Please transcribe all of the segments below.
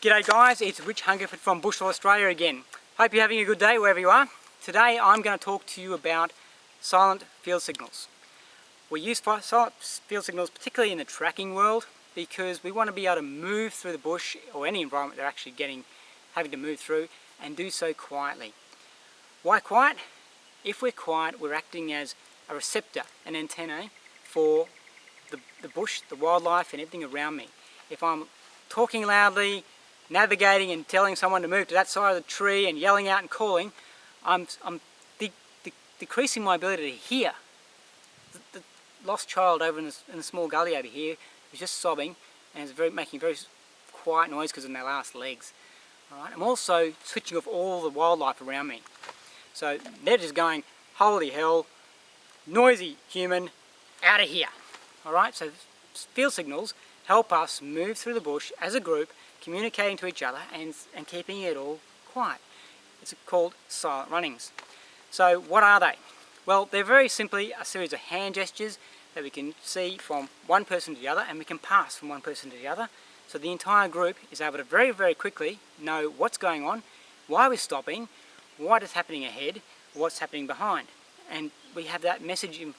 G'day guys, it's Rich Hungerford from Bushville, Australia again. Hope you're having a good day wherever you are. Today I'm going to talk to you about silent field signals. We use silent field signals particularly in the tracking world because we want to be able to move through the bush or any environment they're actually having to move through and do so quietly. Why quiet? If we're quiet, we're acting as a receptor, an antenna for the bush, the wildlife and everything around me. If I'm talking loudly, navigating and telling someone to move to that side of the tree and yelling out and calling, I'm decreasing my ability to hear. The lost child over in the small gully over here is just sobbing and is making very quiet noise because of their last legs. All right? I'm also switching off all the wildlife around me. So they're just going, holy hell, noisy human, out of here. All right? So field signals help us move through the bush as a group, communicating to each other and keeping it all quiet. It's called silent runnings. So what are they? Well, they're very simply a series of hand gestures that we can see from one person to the other, and we can pass from one person to the other. So the entire group is able to very, very quickly know what's going on, why we're stopping, what is happening ahead, what's happening behind. And we have that messaging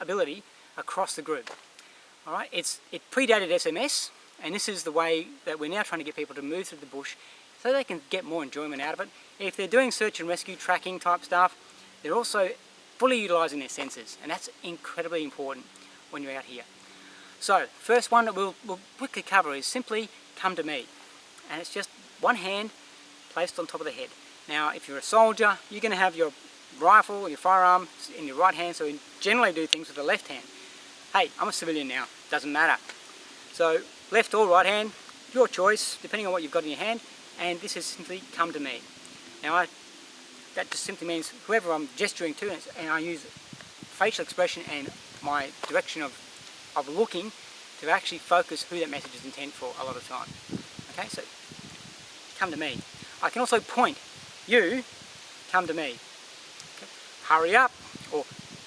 ability across the group. All right, it predated SMS, and this is the way that we're now trying to get people to move through the bush so they can get more enjoyment out of it. If they're doing search and rescue tracking type stuff, they're also fully utilising their senses, and that's incredibly important when you're out here. So, first one that we'll quickly cover is simply come to me. And it's just one hand placed on top of the head. Now, if you're a soldier, you're going to have your rifle or your firearm in your right hand, so we generally do things with the left hand. Hey, I'm a civilian now, doesn't matter. So, left or right hand, your choice, depending on what you've got in your hand, and this is simply come to me. Now, that just simply means whoever I'm gesturing to, and I use facial expression and my direction of looking to actually focus who that message is intended for a lot of the time. Okay, so come to me. I can also point, you, come to me. Okay. Hurry up, or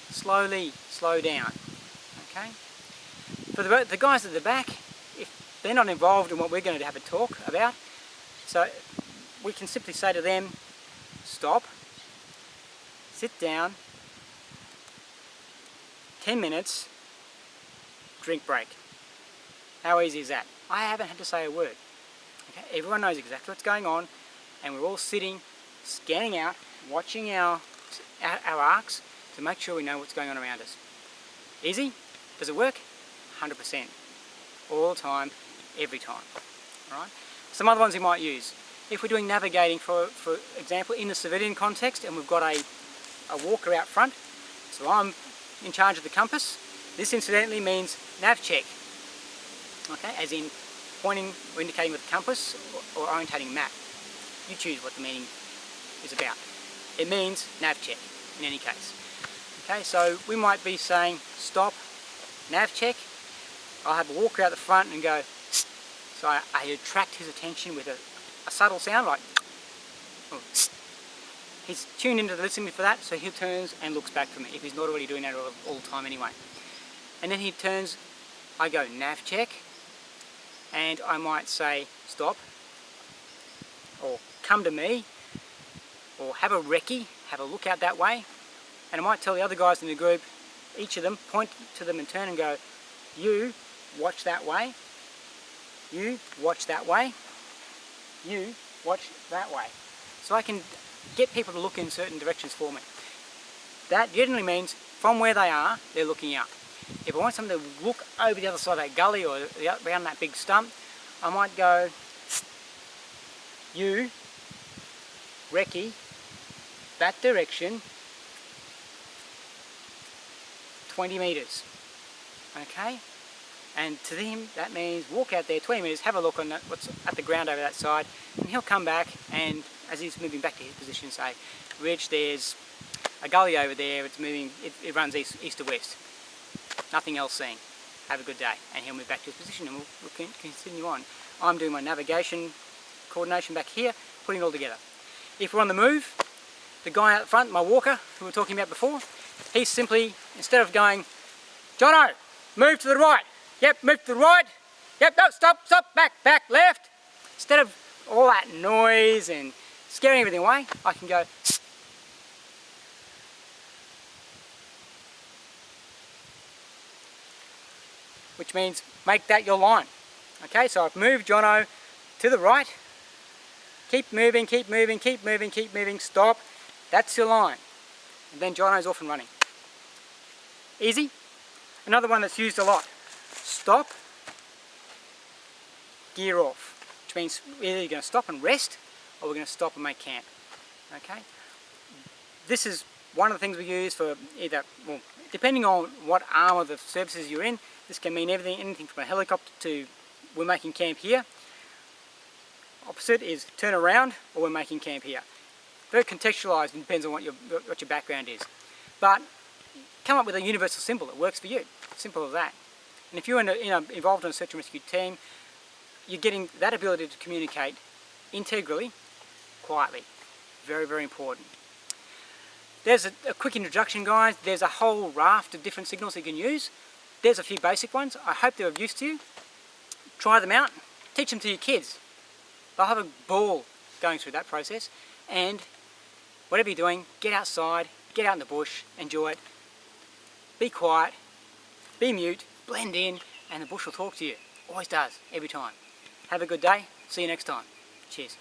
slowly, slow down. Okay. For the guys at the back, if they're not involved in what we're going to have a talk about, so we can simply say to them, stop, sit down, 10 minutes, drink break. How easy is that? I haven't had to say a word. Okay? Everyone knows exactly what's going on, and we're all sitting, scanning out, watching our arcs to make sure we know what's going on around us. Easy? Does it work? 100%. All the time, every time. All right? Some other ones we might use. If we're doing navigating, for example, in the civilian context, and we've got a walker out front, so I'm in charge of the compass, this incidentally means nav check, okay, as in pointing or indicating with the compass or orientating map. You choose what the meaning is about. It means nav check in any case. Okay, so we might be saying stop, nav check. I'll have a walker out the front and go, Sst. So I attract his attention with a subtle sound like, oh, he's tuned into listening for that, so he turns and looks back for me if he's not already doing that all the time anyway. And then he turns, I go nav check, and I might say stop, or come to me, or have a recce, have a look out that way. And I might tell the other guys in the group, each of them, point to them in turn and go, you watch that way, you watch that way, you watch that way. So I can get people to look in certain directions for me. That generally means from where they are, they're looking up. If I want someone to look over the other side of that gully or around that big stump, I might go, you, recce, that direction, 20 metres. Okay? And to him, that means walk out there 20 metres, have a look on what's at the ground over that side, and he'll come back and, as he's moving back to his position, say, Rich, there's a gully over there, it's moving, it runs east to west. Nothing else seen. Have a good day. And he'll move back to his position and we'll continue on. I'm doing my navigation coordination back here, putting it all together. If we're on the move, the guy out front, my walker, who we were talking about before, he's simply, instead of going, Jono, move to the right. Yep, move to the right. Yep, no, stop, back, left. Instead of that noise and scaring everything away, I can go which means make that your line. Okay, so I've moved Jono to the right. Keep moving, keep moving, keep moving, keep moving, stop. That's your line. And then Jono's off and running. Easy. Another one that's used a lot. Stop, gear off. Which means either you're going to stop and rest or we're going to stop and make camp. Okay. This is one of the things we use for either, well, depending on what arm of the services you're in, this can mean anything from a helicopter to we're making camp here. Opposite is turn around or we're making camp here. Very contextualised, and depends on what your background is. But come up with a universal symbol that works for you. Simple as that. And if you're involved in a search and rescue team, you're getting that ability to communicate integrally, quietly. Very, very important. There's a quick introduction, guys. There's a whole raft of different signals you can use. There's a few basic ones. I hope they're of use to you. Try them out. Teach them to your kids. They'll have a ball going through that process. And whatever you're doing, get outside, get out in the bush, enjoy it. Be quiet, be mute, blend in, and the bush will talk to you. Always does, every time. Have a good day. See you next time. Cheers.